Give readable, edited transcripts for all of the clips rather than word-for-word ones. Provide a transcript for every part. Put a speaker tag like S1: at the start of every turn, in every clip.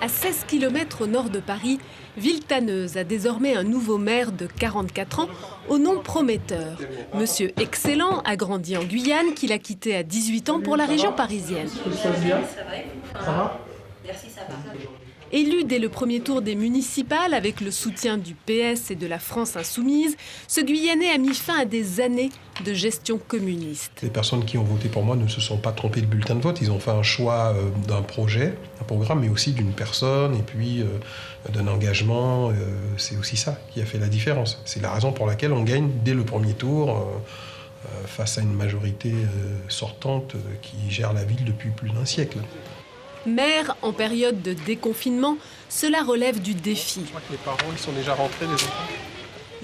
S1: À 16 km au nord de Paris, Villetaneuse a désormais un nouveau maire de 44 ans au nom prometteur. Monsieur Excellent a grandi en Guyane, qu'il a quitté à 18 ans pour la région parisienne.
S2: Ça va ?
S3: Merci, ça va.
S1: Élu dès le premier tour des municipales avec le soutien du PS et de la France insoumise, ce Guyanais a mis fin à des années de gestion communiste.
S2: Les personnes qui ont voté pour moi ne se sont pas trompées de bulletin de vote. Ils ont fait un choix d'un projet, un programme, mais aussi d'une personne et puis d'un engagement. C'est aussi ça qui a fait la différence. C'est la raison pour laquelle on gagne dès le premier tour face à une majorité sortante qui gère la ville depuis plus d'un siècle.
S1: Maire en période de déconfinement, cela relève du défi.
S2: Je crois que les parents ils sont déjà rentrés, les enfants.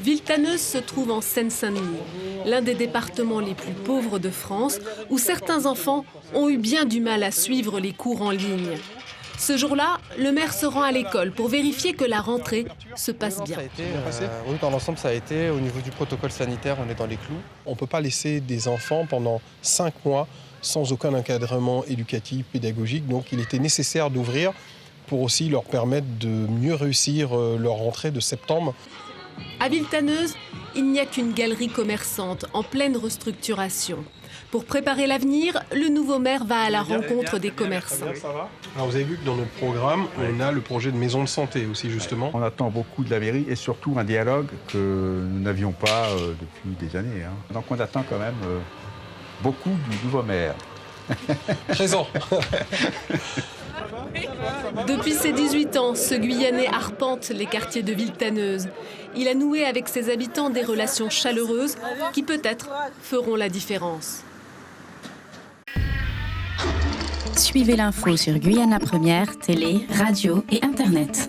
S1: Villetaneuse se trouve en Seine-Saint-Denis, l'un des départements les plus pauvres de France, où certains enfants ont eu bien du mal à suivre les cours en ligne. Ce jour-là, le maire se rend à l'école pour vérifier que la rentrée se passe bien.
S4: Oui, dans l'ensemble, ça a été. Au niveau du protocole sanitaire, on est dans les clous.
S2: On ne peut pas laisser des enfants pendant 5 mois sans aucun encadrement éducatif, pédagogique. Donc il était nécessaire d'ouvrir pour aussi leur permettre de mieux réussir leur rentrée de septembre.
S1: À Villetaneuse, il n'y a qu'une galerie commerçante en pleine restructuration. Pour préparer l'avenir, le nouveau maire va à la rencontre des commerçants.
S2: Alors vous avez vu que dans notre programme, on a le projet de maison de santé aussi justement.
S5: On attend beaucoup de la mairie et surtout un dialogue que nous n'avions pas depuis des années. Donc on attend quand même beaucoup du nouveau maire.
S2: Présent.
S1: Depuis ses 18 ans, ce Guyanais arpente les quartiers de Villetaneuse. Il a noué avec ses habitants des relations chaleureuses qui peut-être feront la différence.
S6: Suivez l'info sur Guyana Première, télé, radio et internet.